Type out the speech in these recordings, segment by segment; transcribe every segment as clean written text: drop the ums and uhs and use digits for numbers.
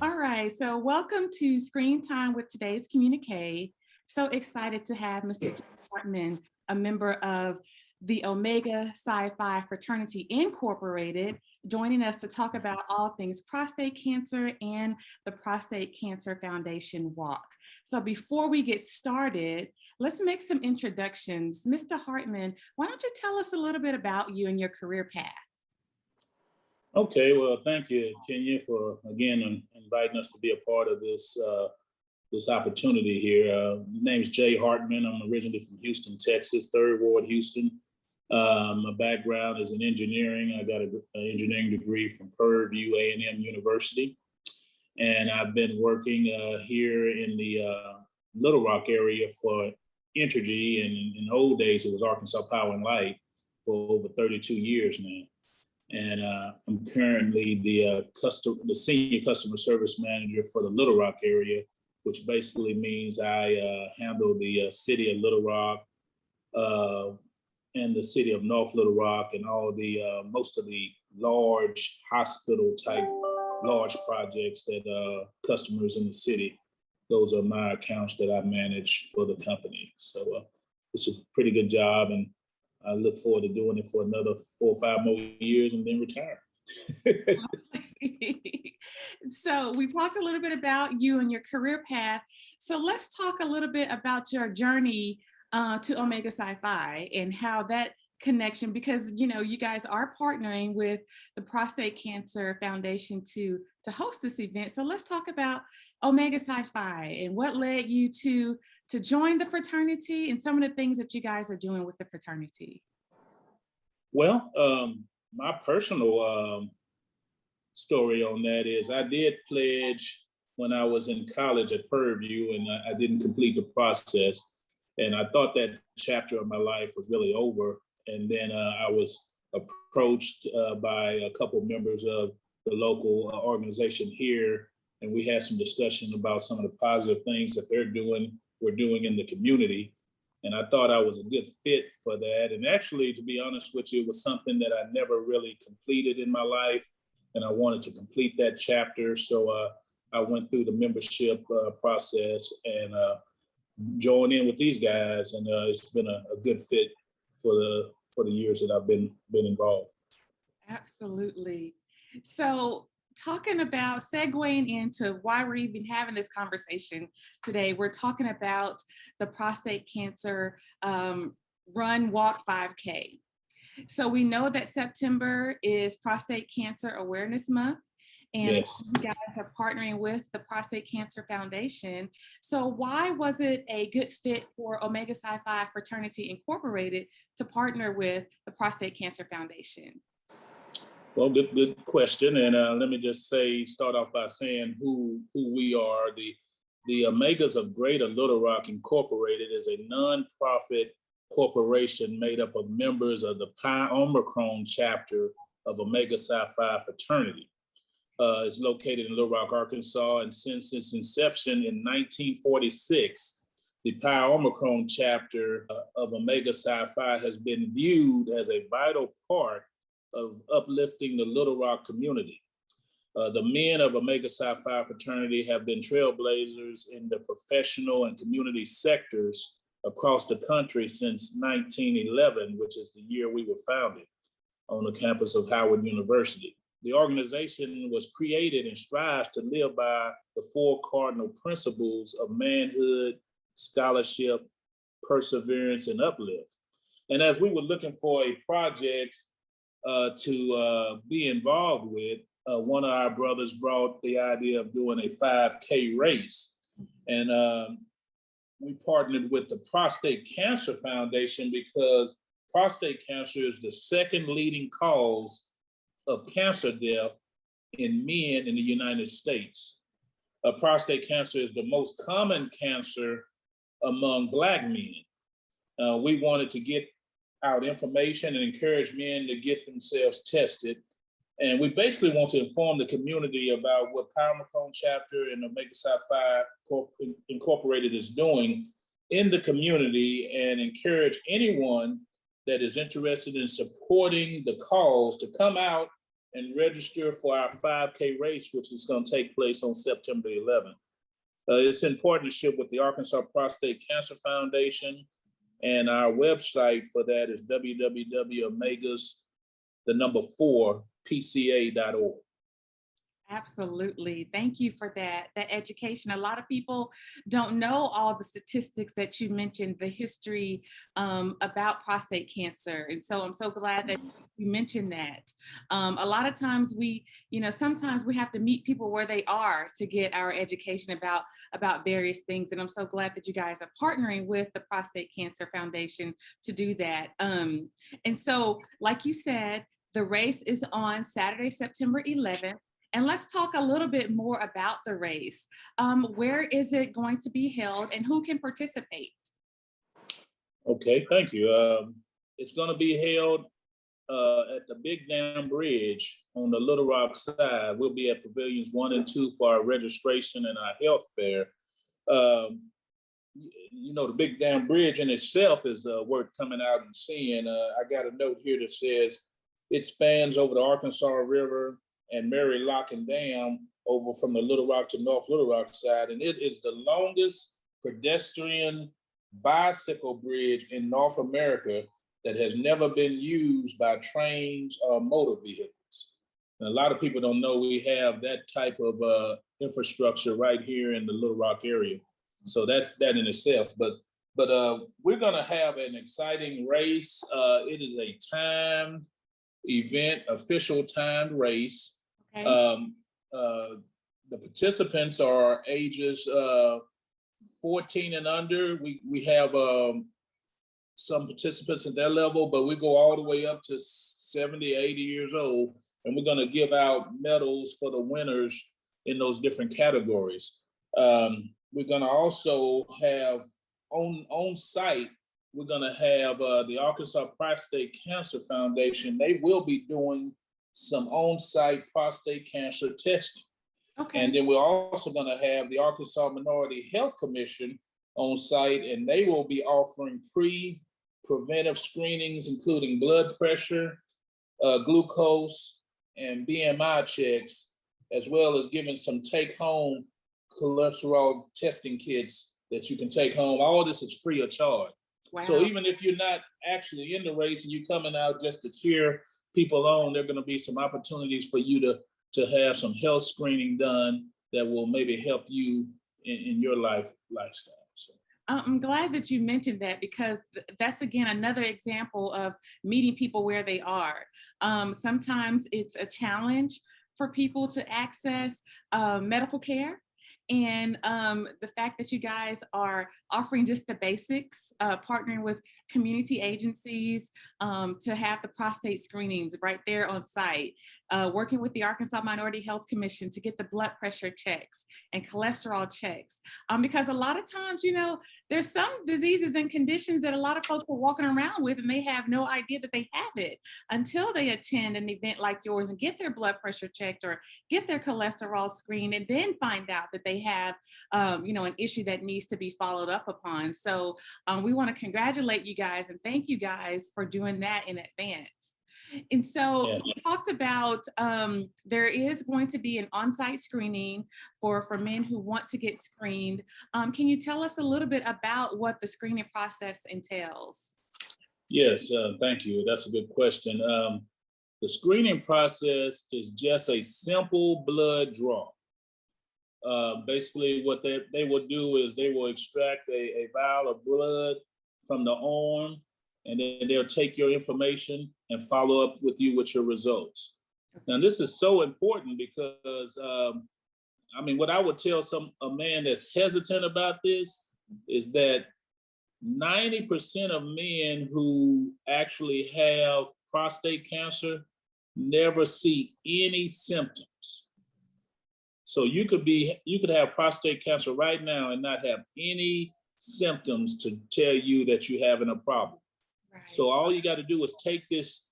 All right, so welcome to Screen Time with today's Communiqué. So excited to have Mr. Hartman, a member of the Omega Psi Phi Fraternity Incorporated, joining us to talk about all things prostate cancer and the Prostate Cancer Foundation walk. So before we get started, let's make some introductions. Mr. Hartman, why don't you tell us a little bit about you and your career path? Okay, well, thank you, Kenya, for again inviting us to be a part of this this opportunity here. My name is Jay Hartman. I'm originally from Houston, Texas, 3rd Ward, Houston. My background is in engineering. I got an engineering degree from Purdue A&M University, and I've been working here in the Little Rock area for Entergy, and in the old days it was Arkansas Power and Light, for over 32 years now. And I'm currently the senior customer service manager for the Little Rock area, which basically means I handle the city of Little Rock and the city of North Little Rock and all the most of the large hospital type large projects that customers in the city. Those are my accounts that I manage for the company. So it's a pretty good job, and I look forward to doing it for another 4 or 5 more years and then retire. So we talked a little bit about you and your career path. So let's talk a little bit about your journey to Omega Psi Phi and how that connection, because you guys are partnering with the Prostate Cancer Foundation to host this event. So let's talk about Omega Psi Phi and what led you to join the fraternity and some of the things that you guys are doing with the fraternity. Well, my personal story on that is I did pledge when I was in college at Purdue, and I didn't complete the process. And I thought that chapter of my life was really over. And then I was approached by a couple of members of the local organization here, and we had some discussion about some of the positive things that we're doing in the community. And I thought I was a good fit for that. And actually, to be honest with you, it was something that I never really completed in my life. And I wanted to complete that chapter. So I went through the membership process and joined in with these guys. And it's been a good fit for the years that I've been involved. Absolutely. So talking about segueing into why we're even having this conversation today, we're talking about the Prostate Cancer Run Walk 5K. So we know that September is Prostate Cancer Awareness Month, and yes, you guys are partnering with the Prostate Cancer Foundation. So why was it a good fit for Omega Psi Phi Fraternity Incorporated to partner with the Prostate Cancer Foundation? Well, good question. And let me just start off by saying who we are. The Omegas of Greater Little Rock Incorporated is a nonprofit corporation made up of members of the Pi Omicron chapter of Omega Psi Phi Fraternity. It's located in Little Rock, Arkansas, and since its inception in 1946, the Pi Omicron chapter of Omega Psi Phi has been viewed as a vital part of uplifting the Little Rock community. The men of Omega Psi Phi fraternity have been trailblazers in the professional and community sectors across the country since 1911, which is the year we were founded on the campus of Howard University. The organization was created and strives to live by the 4 cardinal principles of manhood, scholarship, perseverance, and uplift. And as we were looking for a project to be involved with, one of our brothers brought the idea of doing a 5K race. And we partnered with the Prostate Cancer Foundation because prostate cancer is the 2nd leading cause of cancer death in men in the United States. Prostate cancer is the most common cancer among Black men. We wanted to get out information and encourage men to get themselves tested. And we basically want to inform the community about what Pi Omicron chapter and Omega Psi Phi Incorporated is doing in the community, and encourage anyone that is interested in supporting the cause to come out and register for our 5K race, which is going to take place on September 11th. It's in partnership with the Arkansas Prostate Cancer Foundation, and our website for that is www.omegas4pca.org. Absolutely. Thank you for that education. A lot of people don't know all the statistics that you mentioned, the history about prostate cancer. And so I'm so glad that you mentioned that. A lot of times sometimes we have to meet people where they are to get our education about various things. And I'm so glad that you guys are partnering with the Prostate Cancer Foundation to do that. And so, like you said, the race is on Saturday, September 11th. And let's talk a little bit more about the race. Where is it going to be held and who can participate? Okay, thank you. It's going to be held at the Big Dam Bridge on the Little Rock side. We'll be at Pavilions 1 and 2 for our registration and our health fair. The Big Dam Bridge in itself is worth coming out and seeing. I got a note here that says it spans over the Arkansas River and Mary Lock and Dam over from the Little Rock to North Little Rock side. And it is the longest pedestrian bicycle bridge in North America that has never been used by trains or motor vehicles. And a lot of people don't know we have that type of infrastructure right here in the Little Rock area. So that's that in itself. But we're gonna have an exciting race. It is a timed event, official timed race. Okay. The participants are ages 14 and under. We have some participants at that level, but we go all the way up to 70, 80 years old. And we're going to give out medals for the winners in those different categories. We're going to also have on site, we're going to have the Arkansas Prostate Cancer Foundation. They will be doing some on-site prostate cancer testing. Okay. And then we're also going to have the Arkansas Minority Health Commission on site, and they will be offering preventive screenings, including blood pressure, glucose, and BMI checks, as well as giving some take-home cholesterol testing kits that you can take home. All this is free of charge. Wow. So even if you're not actually in the race and you're coming out just to cheer people on, there are going to be some opportunities for you to have some health screening done that will maybe help you in your lifestyle. So. I'm glad that you mentioned that, because that's, again, another example of meeting people where they are. Sometimes it's a challenge for people to access medical care. And the fact that you guys are offering just the basics, partnering with community agencies to have the prostate screenings right there on site, working with the Arkansas Minority Health Commission to get the blood pressure checks and cholesterol checks. Because a lot of times, there's some diseases and conditions that a lot of folks are walking around with, and they have no idea that they have it until they attend an event like yours and get their blood pressure checked or get their cholesterol screened, and then find out that they have, an issue that needs to be followed up upon. So we want to congratulate you guys and thank you guys for doing that in advance. And so you talked about there is going to be an on-site screening for men who want to get screened. Can you tell us a little bit about what the screening process entails? Yes, thank you. That's a good question. The screening process is just a simple blood draw. Basically, what they will do is they will extract a vial of blood from the arm, and then they'll take your information and follow up with you with your results. Now, this is so important because, what I would tell a man that's hesitant about this is that 90% of men who actually have prostate cancer never see any symptoms. So you could have prostate cancer right now and not have any symptoms to tell you that you're having a problem. Right. So all you got to do is take this,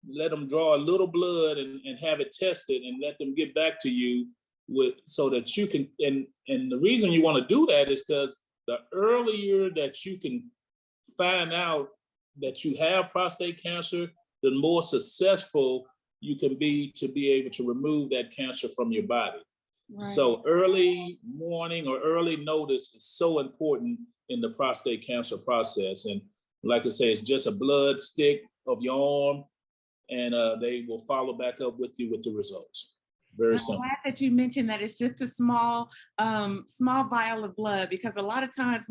let them draw a little blood and have it tested, and let them get back to you so that you can, and the reason you want to do that is because the earlier that you can find out that you have prostate cancer, the more successful you can be to be able to remove that cancer from your body. Right. So early warning or early notice is so important in the prostate cancer process. And like I say, it's just a blood stick of your arm, and they will follow back up with you with the results. Very I'm simple. glad that you mentioned that it's just a small vial of blood, because a lot of times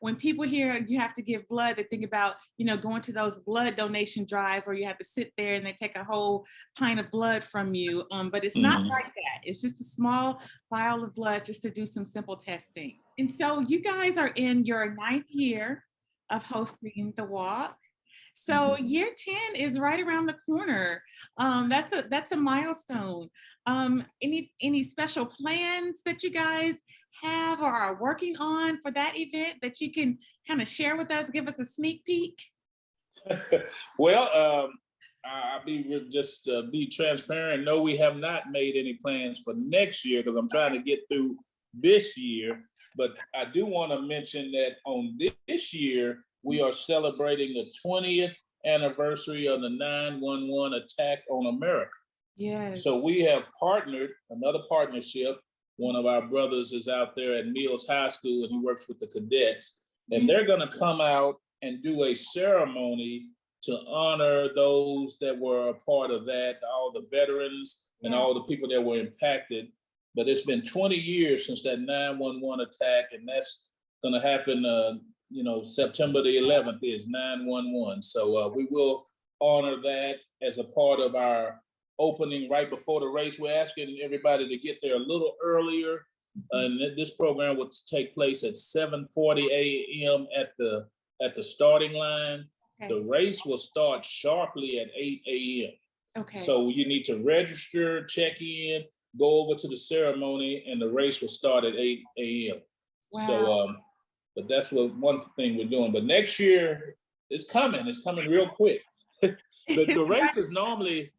when people hear you have to give blood, they think about, going to those blood donation drives where you have to sit there and they take a whole pint of blood from you. But it's not like that. It's just a small vial of blood just to do some simple testing. And so you guys are in your 9th year of hosting the walk. So year 10 is right around the corner. That's a milestone. Any special plans that you guys have or are working on for that event that you can kind of share with us, give us a sneak peek? Well, I'll be transparent. No, we have not made any plans for next year because I'm trying to get through this year. But I do want to mention that on this year, we are celebrating the 20th anniversary of the 9/11 attack on America. Yes. So we have partnered, another partnership. One of our brothers is out there at Mills High School and he works with the cadets. And they're going to come out and do a ceremony to honor those that were a part of that, all the veterans and all the people that were impacted. But it's been 20 years since that 9/11 attack, and that's going to happen September the 11th is 9/11. So we will honor that as a part of our opening right before the race. We're asking everybody to get there a little earlier. And this program will take place at 7:40 a.m. at the starting line. Okay. The race will start sharply at 8 a.m. Okay. So you need to register, check in, go over to the ceremony, and the race will start at 8 a.m. Wow. So but that's one thing we're doing. But next year, it's coming real quick. The race is normally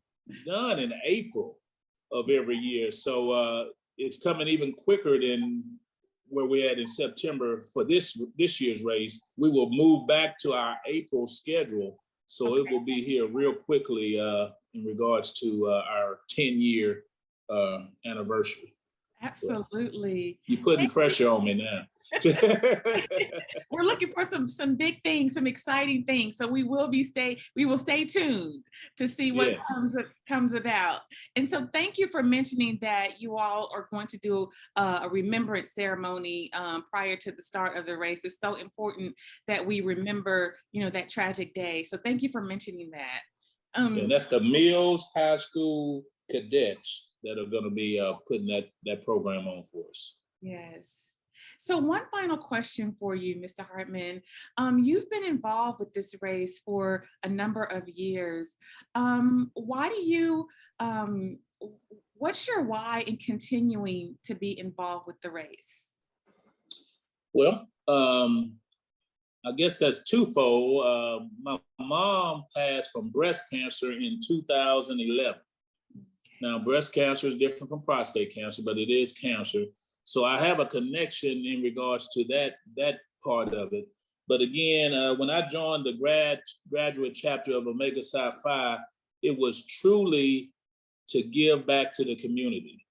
done in April of every year. So it's coming even quicker than where we're at in September for this year's race. We will move back to our April schedule. So it will be here real quickly in regards to our 10-year anniversary. Absolutely. You're putting pressure on me now. We're looking for some big things, some exciting things. So we will stay tuned to see what comes about. And so thank you for mentioning that you all are going to do a remembrance ceremony prior to the start of the race. It's so important that we remember, that tragic day. So thank you for mentioning that. And that's the Mills High School cadets that are going to be putting that program on for us. Yes. So one final question for you, Mr. Hartman. You've been involved with this race for a number of years. What's your why in continuing to be involved with the race? Well, I guess that's twofold. My mom passed from breast cancer in 2011. Now, breast cancer is different from prostate cancer, but it is cancer. So I have a connection in regards to that part of it. But again, when I joined the graduate chapter of Omega Psi Phi, it was truly to give back to the community.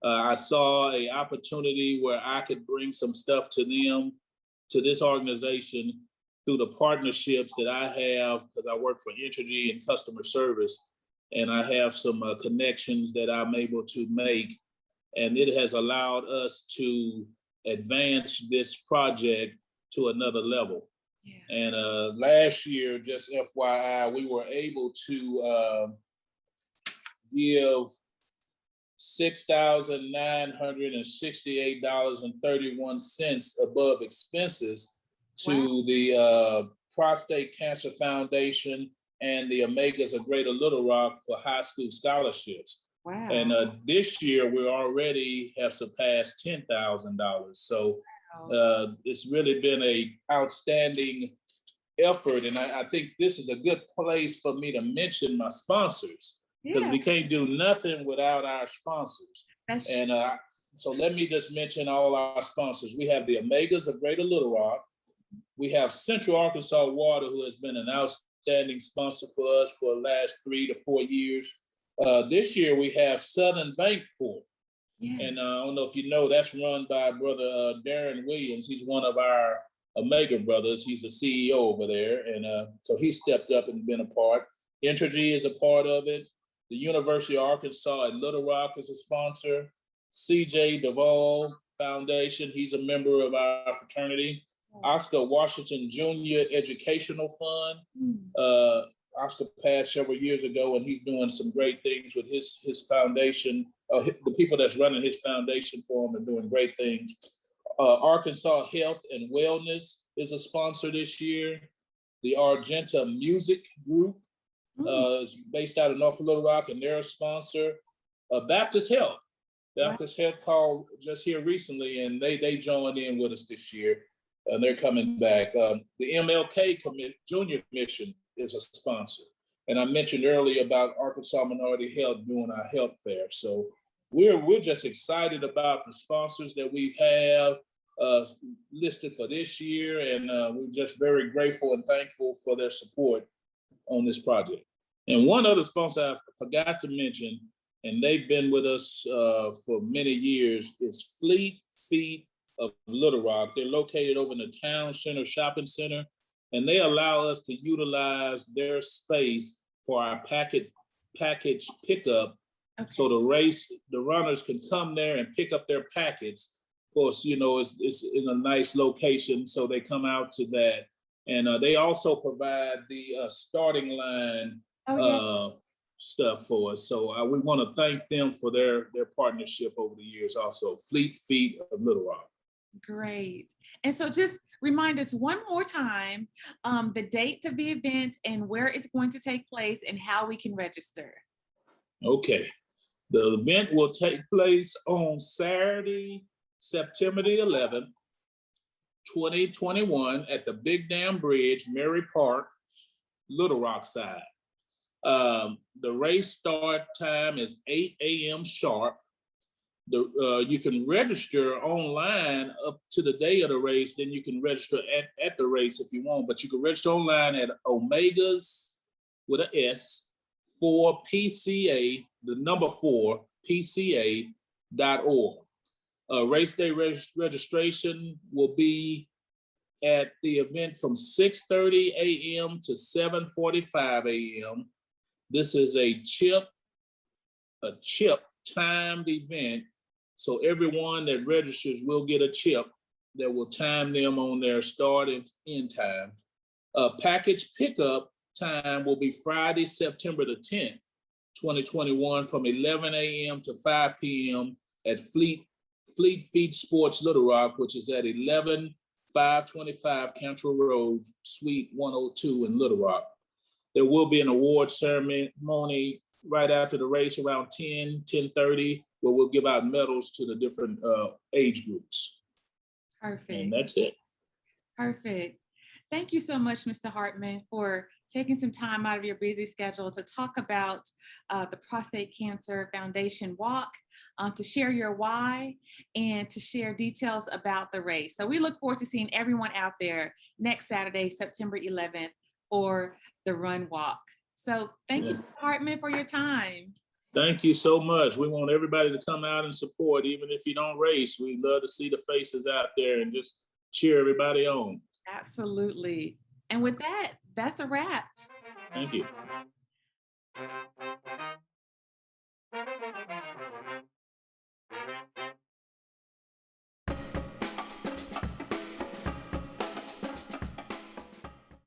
I saw an opportunity where I could bring some stuff to them, to this organization, through the partnerships that I have, because I work for Entergy and customer service, and I have some connections that I'm able to make. And it has allowed us to advance this project to another level. Yeah. And last year, just FYI, we were able to give $6,968.31 above expenses to the Prostate Cancer Foundation and the Omegas of Greater Little Rock for high school scholarships. Wow. And this year we already have surpassed $10,000. So it's really been an outstanding effort. And I think this is a good place for me to mention my sponsors, because we can't do nothing without our sponsors. So let me just mention all our sponsors. We have the Omegas of Greater Little Rock. We have Central Arkansas Water, who has been an outstanding sponsor for us for the last 3 to 4 years. This year we have Southern Bankport. Yeah. And I don't know if you know, that's run by brother Darren Williams. He's one of our Omega brothers. He's the CEO over there. And so he stepped up and been a part. Entergy is a part of it. The University of Arkansas at Little Rock is a sponsor. CJ Duvall Foundation, he's a member of our fraternity. Oscar Washington Jr. Educational Fund. Oscar passed several years ago, and he's doing some great things with his foundation. The people that's running his foundation for him are doing great things. Arkansas Health and Wellness is a sponsor this year. The Argenta Music Group is based out of North Little Rock, and they're a sponsor. Baptist Health. Baptist Health called just here recently, and they joined in with us this year, and they're coming back. The MLK Junior Mission is a sponsor. And I mentioned earlier about Arkansas Minority Health doing our health fair. So we're just excited about the sponsors that we have listed for this year. And we're just very grateful and thankful for their support on this project. And one other sponsor I forgot to mention, and they've been with us for many years, is Fleet Feet of Little Rock. They're located over in the Town Center Shopping Center, and they allow us to utilize their space for our package pickup. Okay. So the runners can come there and pick up their packets. Of course, you know, it's in a nice location, so they come out to that. And they also provide the starting line stuff for us. So we want to thank them for their partnership over the years also. Fleet Feet of Little Rock. Great. And so just remind us one more time, the date of the event and where it's going to take place and how we can register. Okay. The event will take place on Saturday, September the 11th, 2021 at the Big Dam Bridge, Mary Park, Little Rock side. The race start time is 8 a.m. sharp. You can register online up to the day of the race, then you can register at the race if you want, but you can register online at Omegas with an S 4 PCA, the number 4 PCA.org. Race day registration will be at the event from 6:30 a.m. to 7:45 a.m. This is a chip timed event. So everyone that registers will get a chip that will time them on their start and end time. Package pickup time will be Friday, September the 10th, 2021 from 11 a.m. to 5 p.m. at Fleet Feet Sports Little Rock, which is at 11525 Cantrell Road, Suite 102 in Little Rock. There will be an award ceremony right after the race around 10:30, where we'll give out medals to the different age groups. Perfect. And that's it. Perfect. Thank you so much, Mr. Hartman, for taking some time out of your busy schedule to talk about the Prostate Cancer Foundation walk, to share your why, and to share details about the race. So we look forward to seeing everyone out there next Saturday, September 11th, for the run walk. So thank you, Mr. Hartman, for your time. Thank you so much. We want everybody to come out and support, even if you don't race. We'd love to see the faces out there and just cheer everybody on. Absolutely. And with that, that's a wrap. Thank you.